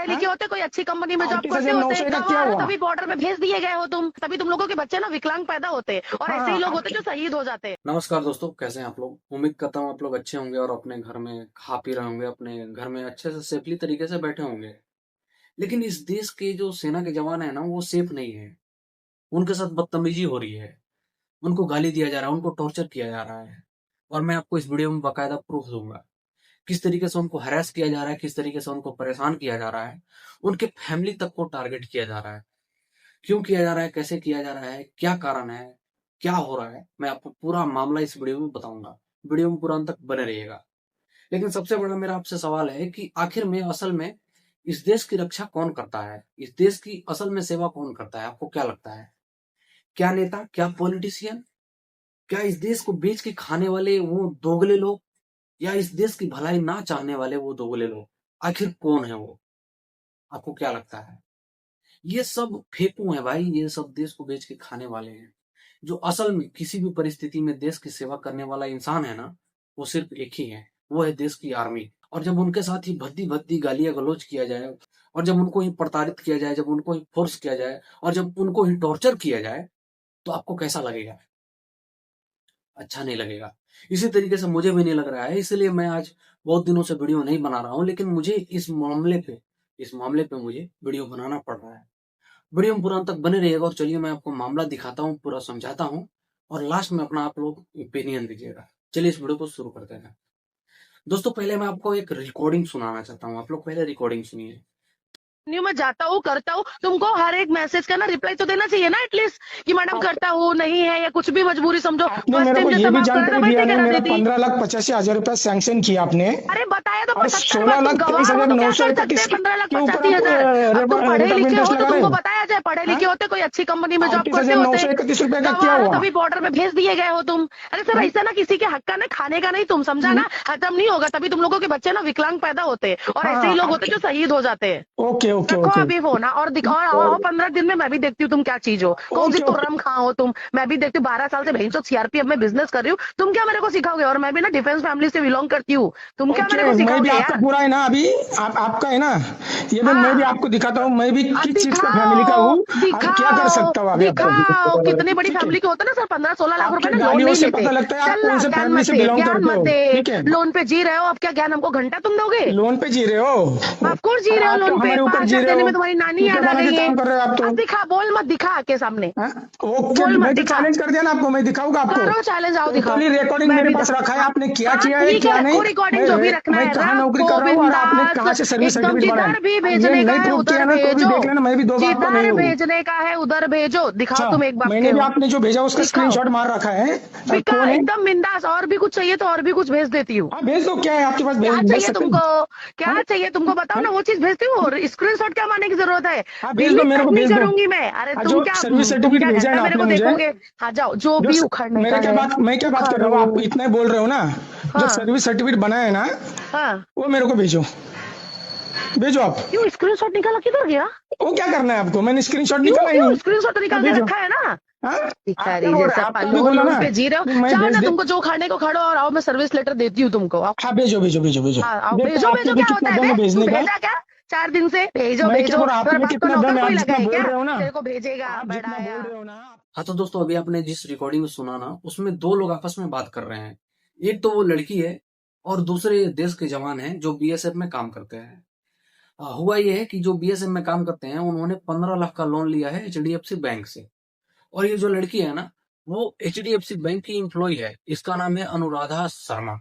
पढ़े लिखे होते, कोई अच्छी कंपनी में जॉब करते 38,900 का क्या होते, हुआ? तभी बॉर्डर में भेज दिए गए हो तुम, तभी तुम लोगों के बच्चे ना विकलांग पैदा होते और ऐसे ही हाँ, लोग होते जो शहीद हो जाते। नमस्कार दोस्तों, कैसे हैं आप लोग। उम्मीद करता हूँ आप लोग अच्छे होंगे और अपने घर में खा पी रहे होंगे, अपने घर में अच्छे से सेफली तरीके से बैठे होंगे। लेकिन इस देश के जो सेना के जवान है ना, वो सेफ नहीं है। उनके साथ बदतमीजी हो रही है, उनको गाली दिया जा रहा है, उनको टॉर्चर किया जा रहा है। और मैं आपको इस वीडियो में बाकायदा प्रूफ दूंगा किस तरीके से उनको हरास किया जा रहा है, किस तरीके से उनको परेशान किया जा रहा है, उनके फैमिली तक को टारगेट किया जा रहा है। क्यों किया जा रहा है, कैसे किया जा रहा है, क्या कारण है, क्या हो रहा है, मैं आपको पूरा मामला इस वीडियो में बताऊंगा। वीडियो में पूरा अंत तक बने रहिएगा। लेकिन सबसे बड़ा मेरा आपसे सवाल है कि आखिर में असल में इस देश की रक्षा कौन करता है, इस देश की असल में सेवा कौन करता है। आपको क्या लगता है, क्या नेता, क्या पॉलिटिशियन, क्या इस देश को बेच के खाने वाले वो दोगले लोग, या इस देश की भलाई ना चाहने वाले वो दोगले लोग, आखिर कौन है वो। आपको क्या लगता है। ये सब फेंकू है भाई, ये सब देश को बेच के खाने वाले हैं। जो असल में किसी भी परिस्थिति में देश की सेवा करने वाला इंसान है ना, वो सिर्फ एक ही है, वो है देश की आर्मी। और जब उनके साथ ही भद्दी भद्दी गालियां गलौज किया जाए, और जब उनको ही प्रताड़ित किया जाए, जब उनको ही फोर्स किया जाए, और जब उनको ही टॉर्चर किया जाए, तो आपको कैसा लगेगा। अच्छा नहीं लगेगा। इसी तरीके से मुझे भी नहीं लग रहा है, इसलिए मैं आज बहुत दिनों से वीडियो नहीं बना रहा हूं। लेकिन मुझे इस मामले पे मुझे वीडियो बनाना पड़ रहा है। वीडियो में पूरा अंत तक बने रहिएगा। और चलिए मैं आपको मामला दिखाता हूँ, पूरा समझाता हूँ, और लास्ट में अपना आप लोग ओपिनियन दीजिएगा। चलिए इस वीडियो को शुरू करते हैं। दोस्तों पहले मैं आपको एक रिकॉर्डिंग सुनाना चाहता हूँ। आप लोग पहले रिकॉर्डिंग सुनिए। न्यू मैं जाता हूँ करता हूँ, तुमको हर एक मैसेज का ना रिप्लाई तो देना चाहिए ना एटलीस्ट, कि मैडम आप करता हूँ नहीं है या कुछ भी मजबूरी समझो। आपने फर्स्ट मेरे टाइम को ये जैसा भी माफ करा था जानकारी वैसे दिया नहीं, करा मेरा देती। 15,85,000 रुपया सैंक्शन किया आपने। अरे बताया तो और 75 बार, सोलह तुम लाख तेईस गवार हो हजार तो नौ क्या सौ कर सकते इकतीस हैं। 15 लाख के ऊपर आप 85,000। अब तुम पढ़े रेट ऑफ लिखे इंटरेस्ट हो तो लगा तुमको रहे बताया जाए, पढ़े हैं। लिखे होते कोई अच्छी कंपनी में जॉब करते 38,931 होते, रुपए का क्या गवार हो हुआ? तभी बॉर्डर में भेज दिए गए हो तुम। अरे सर हाँ? ऐसा ना किसी के हक का ना खाने का नहीं, तुम समझा हम्म, ना, हजम नहीं होगा तभी तुम लोगों के बच्चे ना विकलांग पैदा होते और हाँ ऐसे ही हाँ, लोग होते जो शहीद हो जाते हैं। ओके ओके रखो ओके अभी फोन, हाँ, और दिखाओ, आओ 15 दिन में मैं भी देखती हूँ तुम क्या चीज हो, कौन सी ओके ओके। तुर्रम खां हो तुम। मैं भी देखती हूँ, 12 साल से भैंसो सीआरपीएफ में बिजनेस कर रही हूँ, तुम क्या मेरे को सिखाओगे। और मैं भी ना डिफेंस फैमिली से बिलोंग करती हूँ, तुम क्या मेरे ओके, को मैं भी सिखाओगे आपका यार। पूरा है ना अभी। आपका है ना, ये भी मैं भी हाँ, आपको दिखाता हूँ, मैं भी किस चीज का फैमिली का दिखाओ हूँ और क्या कर दिखाओ सकता हूँ अभी दिखाओ, आपको। कितनी बड़ी ठीक है, फैमिली के होते ना सर, 15-16 लाख रुपए आपकी ना लोन गालियों नहीं से लेते। पता लगता है आप चल कौन ना, से ज्ञान फैमिली मत से दे, बिलोंग ज्ञान करते मत हो। दे। ठीक है, लोन पे जी रहे हो, अब क्या ज्ञान हमको घंटा तुम दोगे। लोन पे जी रहे हो ऑफकोर्स जी और रहे हो, आप तो लोन पे हमारे ऊपर 5 जी लाख रहे देने हो। में तुम्हारी नानी टीके याद आ बना के गई है। काम कर रहे हो आप तो। अब दिखा, बोल मत, दिखा आके सामने, हाँ? ओके, बोल मत, मैं तो दिखा। चैलेंज कर दिया ना आपको, मैं दिखाऊंगा आपको। करो चैलेंज, आओ दिखाओ। टोटली रिकॉर्डिंग मैं मेरे भी पास रखा है, हाँ, आपने क्या हाँ किया है ठीक क्या है, नहीं। वो रिकॉर्डिंग जो भी रखना मैं है कहाँ नौकरी कर रहा हूँ और आपने बिंदास, कहाँ से सर्विस एकदम सर्टिफिकेट बनाया। जिधर भी और ये भेजने का नहीं है प्रूव उधर किया ना तो भी भेजो, देख लेना, मैं भी दो बाप का नहीं जिधर हूँ। भेजने का है उधर भेजो। दिखाओ अच्छा, तुम एक बाप के मैंने भी हो, आपने जो भेजा उसका दिखाओ। स्क्रीनशॉट मार रखा है। और बिका कौन है? एकदम बिंदास, और भी कुछ चाहिए तो और भी कुछ भेज देती हूँ। हाँ भेज दो, क्या है आपके पास, भेज क्या भेज चाहिए सकते तुमको, हैं। क्या हाँ? चाहिए तुमको, बताओ हाँ? ना, वो चीज भेजती हूँ। स्क्रीनशॉट क्या मारने की जरूरत है, हाँ भेज दो, डिलीट मेरे तक को नहीं भेज दो। करूंगी मैं। अरे जो सर्विस तुम सर्टिफिकेट क्या भेजा है घंटा ना मेरे आपने को मुझे, देखोगे। हाँ जाओ, जो जो भी उखड़ने का है मैं क्या बात कर रहा हूँ, आप उखाड़ो। इतना बोल रहे हो ना, जो हाँ सर्विस सर्टिफिकेट बनाया है ना, हाँ, वो मेरे को भेजो, भेजो आप। क्यों स्क्रीनशॉट निकाला, किधर गया। वो क्या करना है आपको, मैंने स्क्रीनशॉट क्यों निकाला ही क्यों नहीं। स्क्रीनशॉट तो हाँ निकाल के भेजो। रखा है ना। हाँ, आप क्या भिखारी बोल रहे हैं, जैसा आपका अभी लोन बोला लोन ना पे जी रहे हो। कि मैं जाओ भेज ना, दे। तुमको जो खाने को खाड़ो और आओ, मैं सर्विस लेटर देती हूँ तुमको, आओ। हाँ भेजो भेजो भेजो भेजो। हाँ आओ, देखते हैं भेजो आपके भेजो, भी क्या होता कितना है दम बे, है तू भेजने का। भेजा क्या 4 दिन से, भेजो मैं क्या भेजो, बोल रहा हूँ, आप तेरे में पास को कितना दम नौकर है, कोई आप लगा जितना है बोल क्या, रहे हो ना, तेरे को भेजेगा आप जितना बोल बढ़ाया। रहे हो ना। हाँ तो दोस्तों अभी आपने जिस रिकॉर्डिंग में सुना ना, उसमें दो लोग आपस में बात कर रहे हैं। एक तो वो लड़की है, और दूसरे देश के जवान हैं जो बीएसएफ में काम करते हैं। हुआ ये है कि जो बीएसएफ में काम करते हैं उन्होंने 15 लाख का लोन लिया है एचडीएफसी बैंक से। और ये जो लड़की है ना, वो एचडीएफसी बैंक की एम्प्लॉय है। इसका नाम है अनुराधा शर्मा।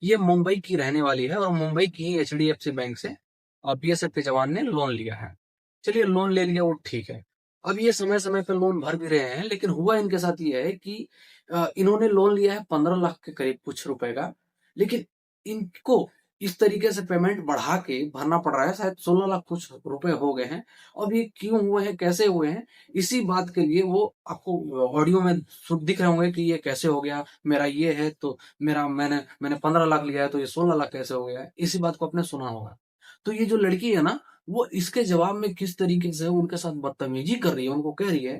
ये मुंबई की रहने वाली है, और मुंबई की ही एचडीएफसी बैंक से बीएसएफ के जवान ने लोन लिया है। चलिए लोन ले लिया वो ठीक है। अब ये समय समय पे लोन भर भी रहे हैं, लेकिन हुआ इनके साथ ये है कि इन्होंने लोन लिया है 15 लाख के करीब कुछ रुपए का। लेकिन इनको इस तरीके से पेमेंट बढ़ा के भरना पड़ रहा है, शायद 16 लाख कुछ रुपए हो गए हैं। अब ये क्यों हुए हैं, कैसे हुए हैं, इसी बात के लिए वो आपको ऑडियो में दिख रहे होंगे कि ये कैसे हो गया, मेरा ये है तो मेरा मैंने 15 लाख लिया है तो ये 16 लाख कैसे हो गया है, इसी बात को आपने सुना होगा। तो ये जो लड़की है ना, वो इसके जवाब में किस तरीके से उनके साथ बदतमीजी कर रही है, उनको कह रही है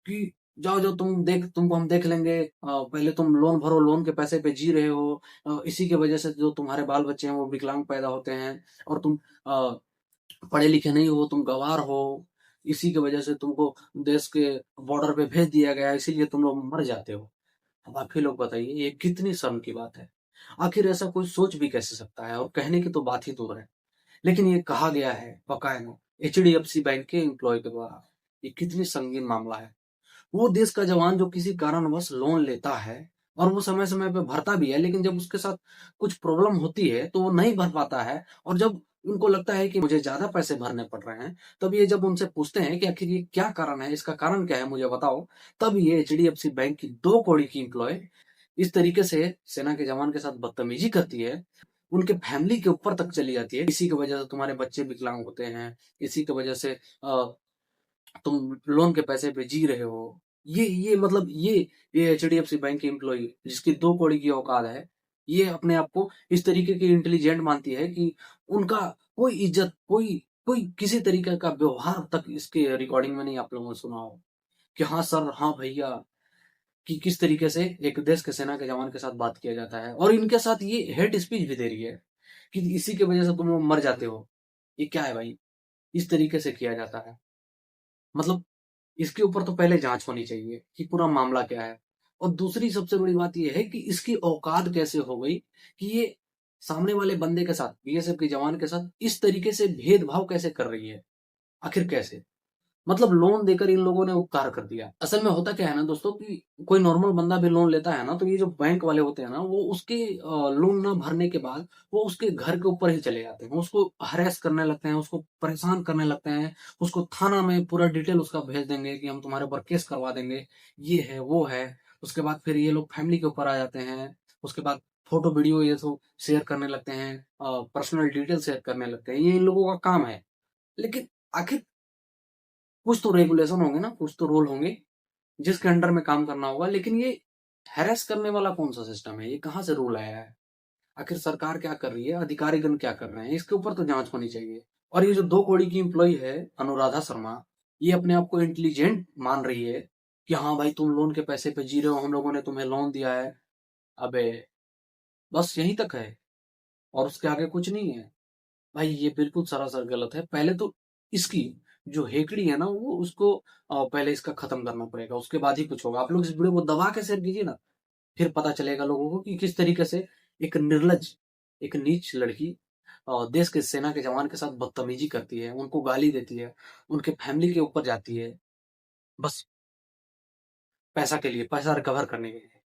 कि जाओ जाओ, तुमको हम देख लेंगे, पहले तुम लोन भरो, लोन के पैसे पे जी रहे हो, इसी के वजह से जो तुम्हारे बाल बच्चे हैं वो विकलांग पैदा होते हैं, और तुम पढ़े लिखे नहीं हो, तुम गँवार हो, इसी की वजह से तुमको देश के बॉर्डर पे भेज दिया गया है, इसीलिए तुम लोग मर जाते हो। अब आप ही लोग बताइए, ये कितनी शर्म की बात है। आखिर ऐसा कोई सोच भी कैसे सकता है, और कहने की तो बात ही दूर है। लेकिन ये कहा गया है बकायदा एचडीएफसी बैंक के एम्प्लॉय के द्वारा। ये कितनी संगीन मामला है। वो देश का जवान जो किसी कारणवश लोन लेता है और वो समय समय पे भरता भी है, लेकिन जब उसके साथ कुछ प्रॉब्लम होती है तो वो नहीं भर पाता है, और जब उनको लगता है कि मुझे ज्यादा पैसे भरने पड़ रहे हैं, तब ये जब उनसे पूछते हैं कि आखिर ये क्या कारण है, इसका कारण क्या है, मुझे बताओ, तब ये एचडीएफसी बैंक की 2 कौड़ी की एम्प्लॉय इस तरीके से सेना के जवान के साथ बदतमीजी करती है, उनके फैमिली के ऊपर तक चली जाती है। इसी की वजह से तुम्हारे बच्चे विकलांग होते हैं, इसी की वजह से तुम लोन के पैसे पे जी रहे हो। ये मतलब ये एचडीएफसी बैंक की एम्प्लॉई जिसकी 2 कौड़ी की औकात है, ये अपने आप को इस तरीके की इंटेलिजेंट मानती है कि उनका कोई इज्जत, कोई कोई किसी तरीके का व्यवहार तक इसके रिकॉर्डिंग में नहीं आप लोगों ने सुना हो कि हाँ सर, हाँ भैया, कि किस तरीके से एक देश के सेना के जवान के साथ बात किया जाता है, और इनके साथ ये हेट स्पीच भी दे रही है कि इसी की वजह से तुम लोग मर जाते हो। ये क्या है भाई? इस तरीके से किया जाता है। मतलब इसके ऊपर तो पहले जांच होनी चाहिए कि पूरा मामला क्या है। और दूसरी सबसे बड़ी बात यह है कि इसकी औकात कैसे हो गई कि ये सामने वाले बंदे के साथ, बीएसएफ के जवान के साथ इस तरीके से भेदभाव कैसे कर रही है? आखिर कैसे? मतलब लोन देकर इन लोगों ने उपकार कर दिया। असल में होता क्या है ना दोस्तों, कि कोई नॉर्मल बंदा भी लोन लेता है ना, तो ये जो बैंक वाले होते हैं ना, वो उसके लोन ना भरने के बाद वो उसके घर के ऊपर ही चले जाते हैं, उसको हरेस करने लगते हैं, उसको परेशान करने लगते हैं, उसको थाना में पूरा डिटेल उसका भेज देंगे कि हम तुम्हारे ऊपर केस करवा देंगे, ये है वो है। उसके बाद फिर ये लोग फैमिली के ऊपर आ जाते हैं, उसके बाद फोटो वीडियो ये सब शेयर करने लगते हैं, पर्सनल डिटेल शेयर करने लगते हैं, ये इन लोगों का काम है। लेकिन आखिर कुछ तो रेगुलेशन होंगे ना, कुछ तो रूल होंगे जिसके अंडर में काम करना होगा। लेकिन ये हैरेस करने वाला कौन सा सिस्टम है? ये कहाँ से रूल आया है? आखिर सरकार क्या कर रही है, अधिकारीगण क्या कर रहे हैं? इसके ऊपर तो जांच होनी चाहिए। और ये जो 2 कौड़ी की एम्प्लॉई है अनुराधा शर्मा, ये अपने आप को इंटेलिजेंट मान रही है कि हाँ भाई, तुम लोन के पैसे पे जी रहे हो, हम लोगों ने तुम्हें लोन दिया है। अबे, बस यहीं तक है और उसके आगे कुछ नहीं है। भाई ये बिल्कुल सरासर गलत है। पहले तो इसकी जो हेकड़ी है ना, वो उसको पहले इसका खत्म करना पड़ेगा, उसके बाद ही कुछ होगा। आप लोग इस वीडियो को दबा के शेयर कीजिए ना, फिर पता चलेगा लोगों को कि किस तरीके से एक निर्लज, एक नीच लड़की देश के सेना के जवान के साथ बदतमीजी करती है, उनको गाली देती है, उनके फैमिली के ऊपर जाती है, बस पैसा के लिए, पैसा रिकवर करने के लिए।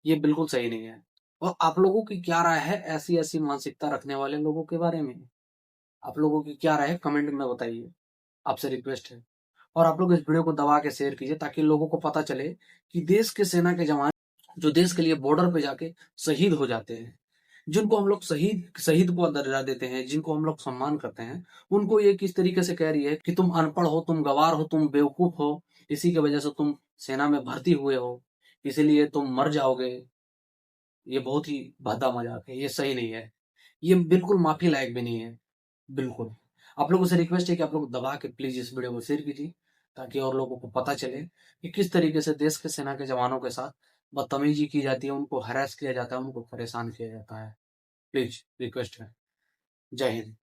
ये बिल्कुल सही नहीं है। और आप लोगों की क्या राय है ऐसी ऐसी मानसिकता रखने वाले लोगों के बारे में? आप लोगों की क्या राय है कमेंट में बताइए, आपसे रिक्वेस्ट है। और आप लोग इस वीडियो को दबा के शेयर कीजिए ताकि लोगों को पता चले कि देश के सेना के जवान जो देश के लिए बॉर्डर पे जाके शहीद हो जाते हैं, जिनको हम लोग शहीद शहीद को दर्जा देते हैं, जिनको हम लोग सम्मान करते हैं, उनको ये किस तरीके से कह रही है कि तुम अनपढ़ हो, तुम गवार हो, तुम बेवकूफ हो, इसी की वजह से तुम सेना में भर्ती हुए हो, इसीलिए तुम मर जाओगे। ये बहुत ही भद्दा मजाक है, ये सही नहीं है, ये बिल्कुल माफी लायक भी नहीं है। बिल्कुल। आप लोगों से रिक्वेस्ट है कि आप लोग दबा के प्लीज इस वीडियो को शेयर कीजिए ताकि और लोगों को पता चले कि किस तरीके से देश के सेना के जवानों के साथ बदतमीजी की जाती है, उनको हरास किया जाता है, उनको परेशान किया जाता है। प्लीज रिक्वेस्ट है। जय हिंद।